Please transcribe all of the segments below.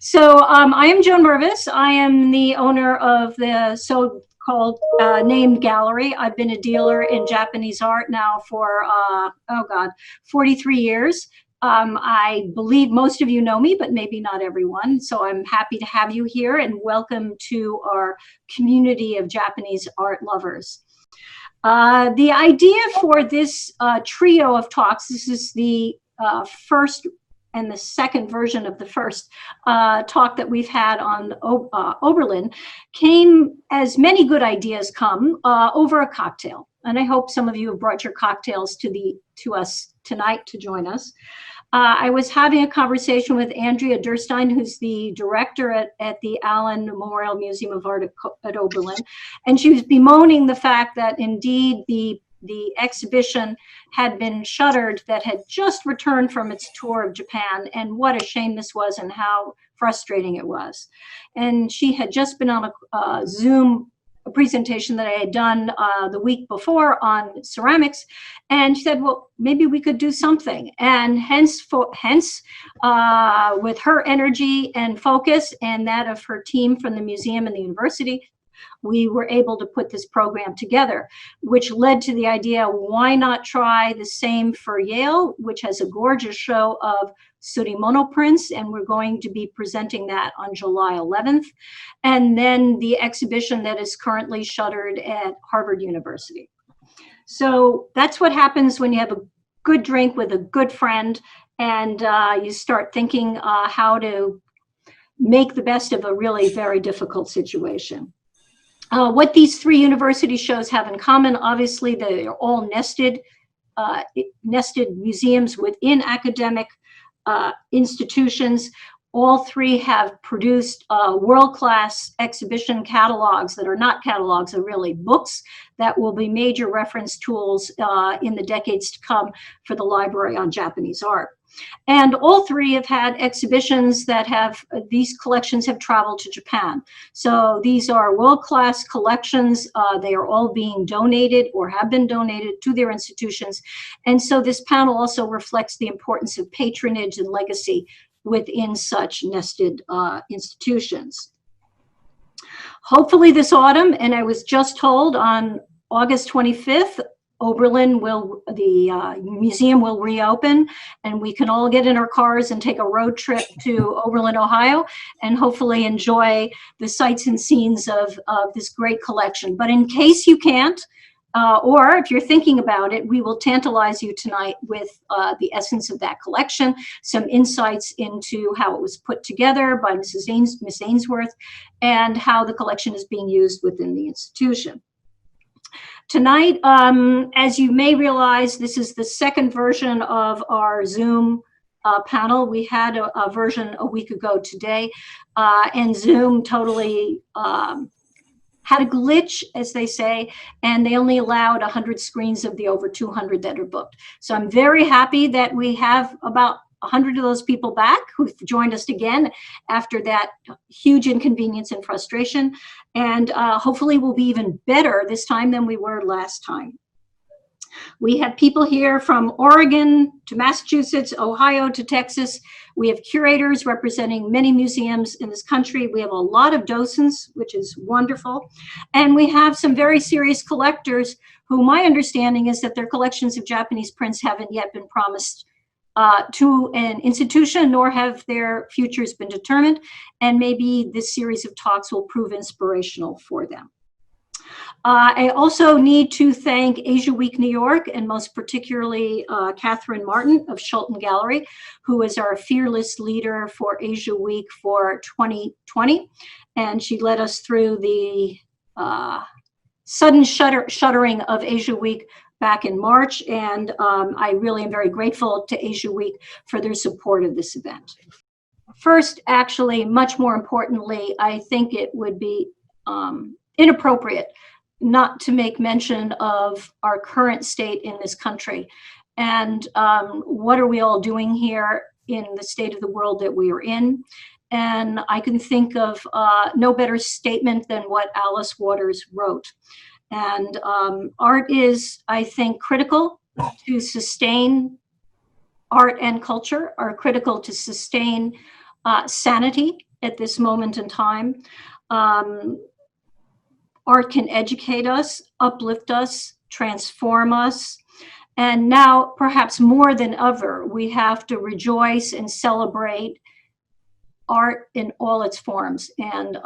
I am Joan Mirviss. I am the owner of the so-called named gallery. I've been a dealer in Japanese art now for, 43 years. I believe most of you know me, but maybe not everyone. So I'm happy to have you here and welcome to our community of Japanese art lovers. The idea for this trio of talks, this is the first and the second version of the first talk that we've had on Oberlin, came as many good ideas come over a cocktail. And I hope some of you have brought your cocktails to us tonight to join us. I was having a conversation with Andrea Durstein, who's the director at the Allen Memorial Museum of Art at Oberlin, and she was bemoaning the fact that indeed the exhibition had been shuttered, that had just returned from its tour of Japan, and what a shame this was and how frustrating it was. And she had just been on a Zoom presentation that I had done the week before on ceramics, and she said, well, maybe we could do something. And hence with her energy and focus and that of her team from the museum and the university, we were able to put this program together, which led to the idea, why not try the same for Yale, which has a gorgeous show of surimono prints, and we're going to be presenting that on July 11th. And then the exhibition that is currently shuttered at Harvard University. So that's what happens when you have a good drink with a good friend and you start thinking how to make the best of a really very difficult situation. What these three university shows have in common, obviously, they're all nested museums within academic institutions. All three have produced world-class exhibition catalogs that are not catalogs, are really books that will be major reference tools in the decades to come for the Library on Japanese Art. And all three have had exhibitions that these collections have traveled to Japan. So these are world-class collections. They are all being donated or have been donated to their institutions. And so this panel also reflects the importance of patronage and legacy within such nested institutions. Hopefully this autumn, and I was just told on August 25th, the museum will reopen, and we can all get in our cars and take a road trip to Oberlin, Ohio, and hopefully enjoy the sights and scenes of this great collection. But in case you can't, or if you're thinking about it, we will tantalize you tonight with the essence of that collection, some insights into how it was put together by Miss Ainsworth, and how the collection is being used within the institution. Tonight, as you may realize, this is the second version of our Zoom panel. We had a version a week ago today, and Zoom totally had a glitch, as they say, and they only allowed 100 screens of the over 200 that are booked. So I'm very happy that we have about 100 of those people back who've joined us again after that huge inconvenience and frustration. And hopefully we'll be even better this time than we were last time. We have people here from Oregon to Massachusetts, Ohio to Texas. We have curators representing many museums in this country. We have a lot of docents, which is wonderful. And we have some very serious collectors who my understanding is that their collections of Japanese prints haven't yet been promised to an institution, nor have their futures been determined. And maybe this series of talks will prove inspirational for them. I also need to thank Asia Week New York, and most particularly Catherine Martin of Shuttered Gallery, who is our fearless leader for Asia Week for 2020. And she led us through the sudden shuttering of Asia Week back in March, and I really am very grateful to Asia Week for their support of this event. First, actually, much more importantly, I think it would be inappropriate not to make mention of our current state in this country. And what are we all doing here in the state of the world that we are in? And I can think of no better statement than what Alice Waters wrote. And art is, I think, critical to sustain art and culture, are critical to sustain sanity at this moment in time. Art can educate us, uplift us, transform us. And now, perhaps more than ever, we have to rejoice and celebrate art in all its forms. And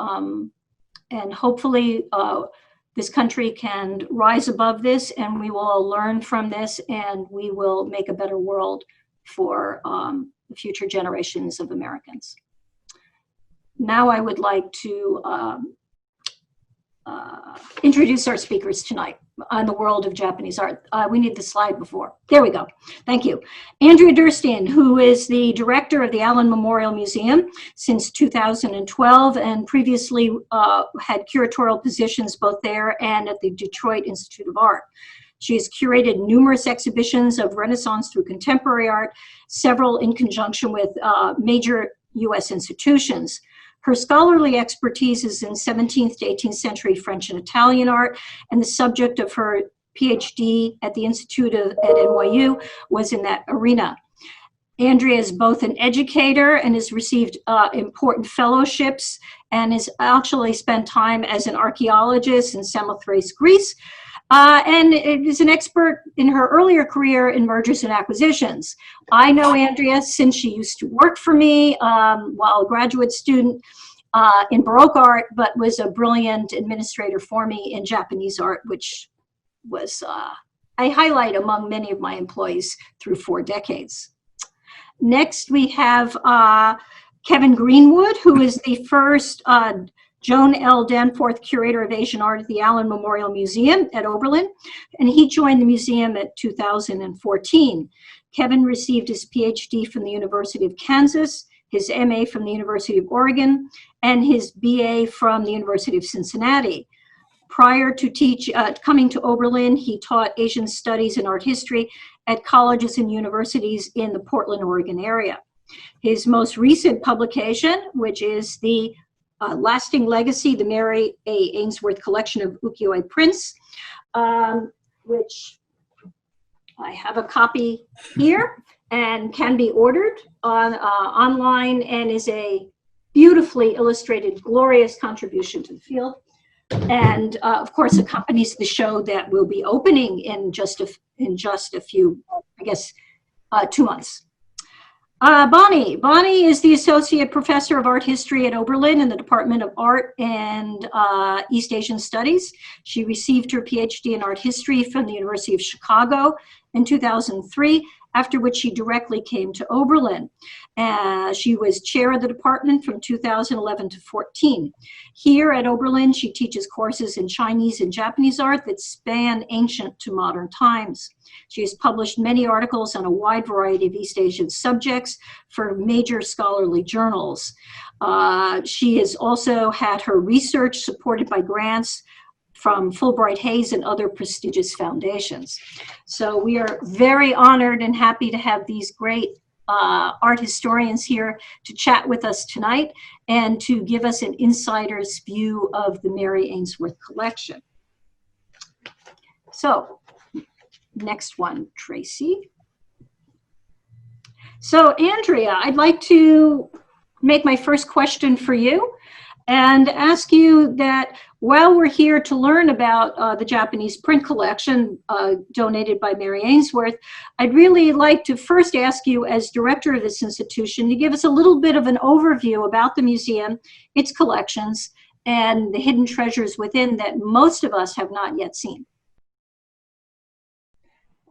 hopefully this country can rise above this, and we will all learn from this, and we will make a better world for the future generations of Americans. Now I would like to introduce our speakers tonight on the world of Japanese art. We need the slide before. There we go. Thank you. Andrea Durstein, who is the director of the Allen Memorial Museum since 2012 and previously had curatorial positions both there and at the Detroit Institute of Art. She has curated numerous exhibitions of Renaissance through contemporary art, several in conjunction with major U.S. institutions. Her scholarly expertise is in 17th to 18th century French and Italian art, and the subject of her PhD at the Institute at NYU was in that arena. Andrea is both an educator and has received important fellowships and has actually spent time as an archaeologist in Samothrace, Greece, and is an expert in her earlier career in mergers and acquisitions. I know Andrea since she used to work for me while a graduate student in Baroque art, but was a brilliant administrator for me in Japanese art, which was I highlight among many of my employees through 4 decades. Next, we have Kevin Greenwood, who is the first Joan L. Danforth Curator of Asian Art at the Allen Memorial Museum at Oberlin, and he joined the museum in 2014. Kevin received his PhD from the University of Kansas, his MA from the University of Oregon, and his BA from the University of Cincinnati. Prior to coming to Oberlin, he taught Asian Studies and Art History at colleges and universities in the Portland, Oregon area. His most recent publication, which is the Lasting Legacy, the Mary A. Ainsworth collection of Ukiyo-e prints, which I have a copy here and can be ordered online, and is a beautifully illustrated, glorious contribution to the field. And of course, accompanies the show that will be opening in just a few, I guess, 2 months. Bonnie is the Associate Professor of Art History at Oberlin in the Department of Art and East Asian Studies. She received her PhD in Art History from the University of Chicago in 2003, after which she directly came to Oberlin. She was chair of the department from 2011 to 14. Here at Oberlin, she teaches courses in Chinese and Japanese art that span ancient to modern times. She has published many articles on a wide variety of East Asian subjects for major scholarly journals. She has also had her research supported by grants from Fulbright Hayes and other prestigious foundations. So we are very honored and happy to have these great art historians here to chat with us tonight and to give us an insider's view of the Mary Ainsworth collection. So, next one, Tracy. So, Andrea, I'd like to make my first question for you and ask you that while we're here to learn about the Japanese print collection donated by Mary Ainsworth, I'd really like to first ask you, as director of this institution, to give us a little bit of an overview about the museum, its collections, and the hidden treasures within that most of us have not yet seen.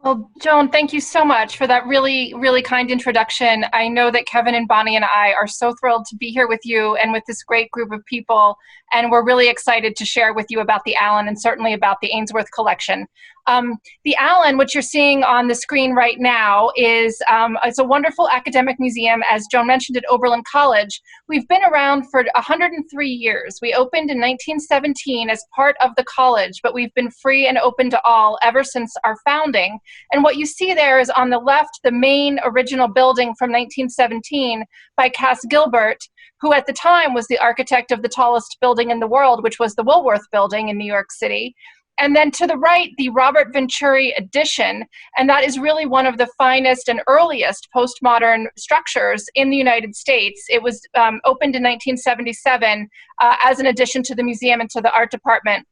Well, Joan, thank you so much for that really, really kind introduction. I know that Kevin and Bonnie and I are so thrilled to be here with you and with this great group of people, and we're really excited to share with you about the Allen and certainly about the Ainsworth collection. The Allen, which you're seeing on the screen right now, is it's a wonderful academic museum, as Joan mentioned, at Oberlin College. We've been around for 103 years. We opened in 1917 as part of the college, but we've been free and open to all ever since our founding. And what you see there is on the left, the main original building from 1917 by Cass Gilbert, who at the time was the architect of the tallest building in the world, which was the Woolworth Building in New York City. And then to the right, the Robert Venturi addition, and that is really one of the finest and earliest postmodern structures in the United States. It was opened in 1977 as an addition to the museum and to the art department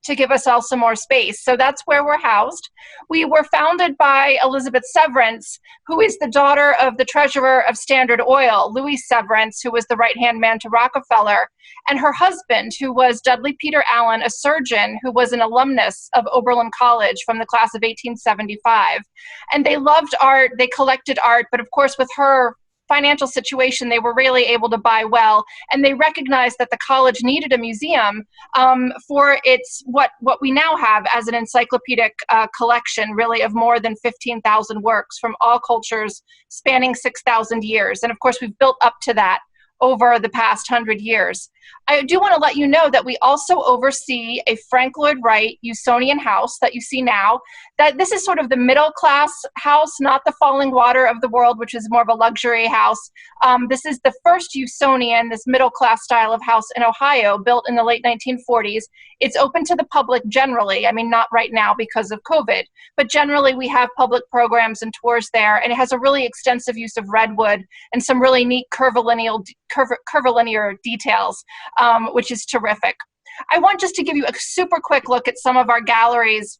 to give us all some more space. So that's where we're housed. We were founded by Elizabeth Severance, who is the daughter of the treasurer of Standard Oil, Louis Severance, who was the right-hand man to Rockefeller, and her husband, who was Dudley Peter Allen, a surgeon who was an alumnus of Oberlin College from the class of 1875. And they loved art, they collected art, but of course with her financial situation, they were really able to buy well, and they recognized that the college needed a museum for its what we now have as an encyclopedic collection, really, of more than 15,000 works from all cultures spanning 6,000 years. And of course, we've built up to that over the past 100 years. I do want to let you know that we also oversee a Frank Lloyd Wright Usonian house that you see now. That this is sort of the middle class house, not the Falling Water of the world, which is more of a luxury house. This is the first Usonian, this middle class style of house in Ohio, built in the late 1940s. It's open to the public generally. I mean, not right now because of COVID, but generally we have public programs and tours there, and it has a really extensive use of redwood and some really neat curvilinear details, which is terrific. I want just to give you a super quick look at some of our galleries.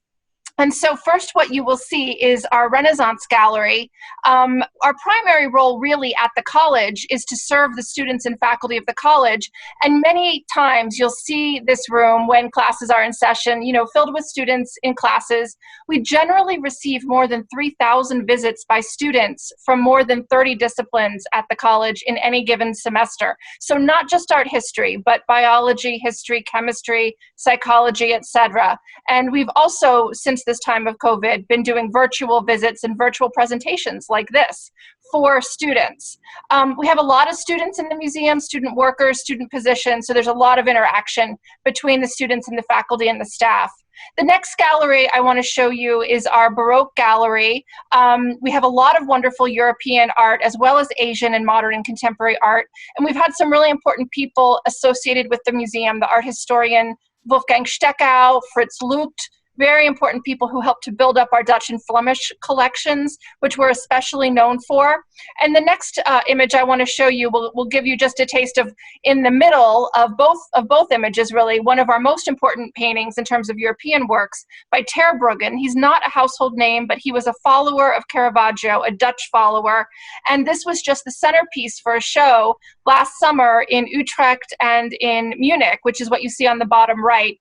And so first what you will see is our Renaissance Gallery. Our primary role really at the college is to serve the students and faculty of the college. And many times you'll see this room when classes are in session, you know, filled with students in classes. We generally receive more than 3,000 visits by students from more than 30 disciplines at the college in any given semester. So not just art history, but biology, history, chemistry, psychology, etc. And we've also, since this time of COVID, been doing virtual visits and virtual presentations like this for students. We have a lot of students in the museum, student workers, student positions, so there's a lot of interaction between the students and the faculty and the staff. The next gallery I want to show you is our Baroque Gallery. We have a lot of wonderful European art as well as Asian and modern and contemporary art, and we've had some really important people associated with the museum, the art historian Wolfgang Steckau, Fritz Lucht, very important people who helped to build up our Dutch and Flemish collections, which we're especially known for. And the next image I want to show you will give you just a taste of, in the middle of both images, really, one of our most important paintings in terms of European works by Brogan. He's not a household name, but he was a follower of Caravaggio, a Dutch follower. And this was just the centerpiece for a show last summer in Utrecht and in Munich, which is what you see on the bottom right,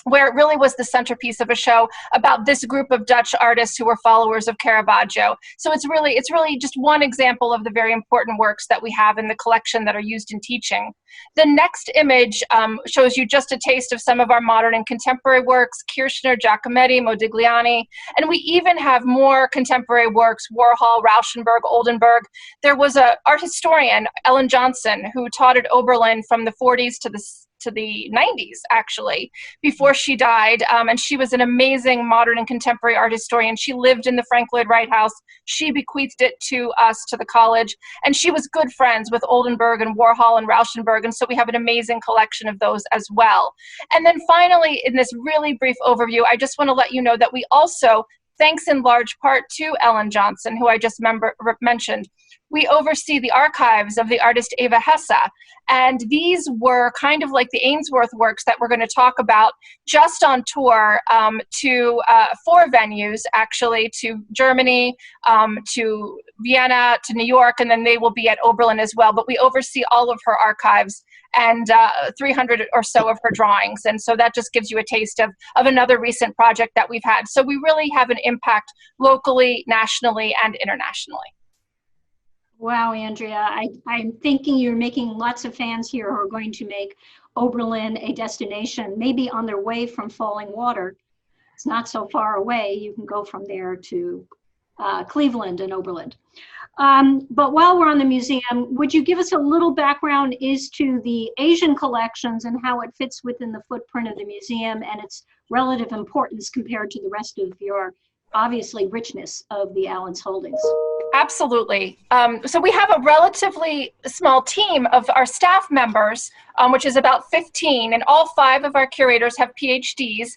where it really was the centerpiece of a show about this group of Dutch artists who were followers of Caravaggio. So it's really just one example of the very important works that we have in the collection that are used in teaching. The next image shows you just a taste of some of our modern and contemporary works, Kirchner, Giacometti, Modigliani, and we even have more contemporary works, Warhol, Rauschenberg, Oldenburg. There was an art historian, Ellen Johnson, who taught at Oberlin from the 40s to the 90s, actually, before she died. And she was an amazing modern and contemporary art historian. She lived in the Frank Lloyd Wright house. She bequeathed it to us, to the college. And she was good friends with Oldenburg and Warhol and Rauschenberg. And so we have an amazing collection of those as well. And then finally, in this really brief overview, I just want to let you know that we also, thanks in large part to Ellen Johnson, who I just mentioned, we oversee the archives of the artist Eva Hesse. And these were kind of like the Ainsworth works that we're going to talk about, just on tour to 4 venues, actually, to Germany, to Vienna, to New York, and then they will be at Oberlin as well. But we oversee all of her archives and 300 or so of her drawings. And so that just gives you a taste of another recent project that we've had. So we really have an impact locally, nationally, and internationally. Wow, Andrea, I'm thinking you're making lots of fans here who are going to make Oberlin a destination, maybe on their way from Falling Water. It's not so far away. You can go from there to Cleveland and Oberlin. But while we're on the museum, would you give us a little background as to the Asian collections and how it fits within the footprint of the museum and its relative importance compared to the rest of your, obviously, richness of the Allen's holdings? Absolutely. So we have a relatively small team of our staff members, which is about 15, and all 5 of our curators have PhDs.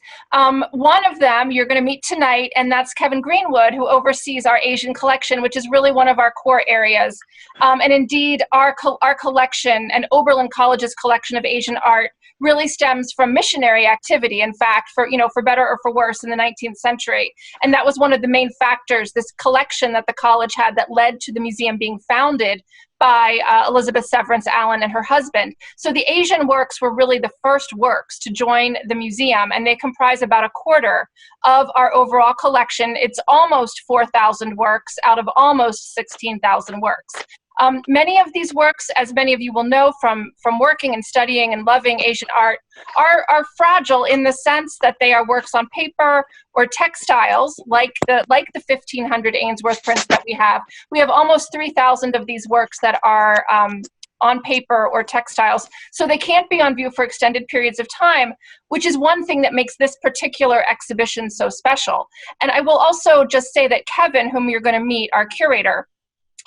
One of them you're going to meet tonight, and that's Kevin Greenwood, who oversees our Asian collection, which is really one of our core areas. And indeed, our collection and Oberlin College's collection of Asian art really stems from missionary activity, in fact, for better or for worse in the 19th century. And that was one of the main factors, this collection that the college had that led to the museum being founded by Elizabeth Severance Allen and her husband. So the Asian works were really the first works to join the museum, and they comprise about a quarter of our overall collection. It's almost 4,000 works out of almost 16,000 works. Many of these works, as many of you will know from working and studying and loving Asian art, are fragile in the sense that they are works on paper or textiles, like the 1500 Ainsworth prints that we have. We have almost 3,000 of these works that are on paper or textiles, so they can't be on view for extended periods of time, which is one thing that makes this particular exhibition so special. And I will also just say that Kevin, whom you're going to meet, our curator,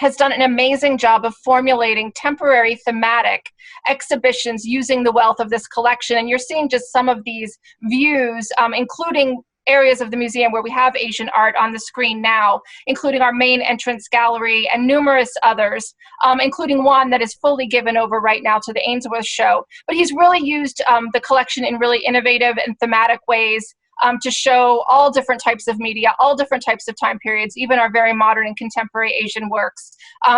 has done an amazing job of formulating temporary thematic exhibitions using the wealth of this collection. And you're seeing just some of these views, including areas of the museum where we have Asian art on the screen now, including our main entrance gallery and numerous others, including one that is fully given over right now to the Ainsworth show. But he's really used the collection in really innovative and thematic ways to show all different types of media, all different types of time periods, even our very modern and contemporary Asian works.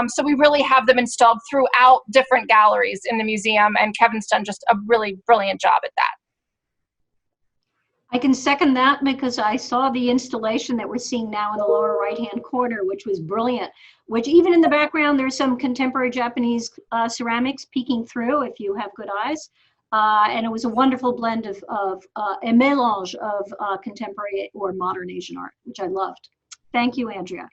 So we really have them installed throughout different galleries in the museum, and Kevin's done just a really brilliant job at that. I can second that because I saw the installation that we're seeing now in the lower right-hand corner, which was brilliant, which even in the background, there's some contemporary Japanese ceramics peeking through if you have good eyes. And it was a wonderful blend of a mélange of contemporary or modern Asian art, which I loved. Thank you, Andrea.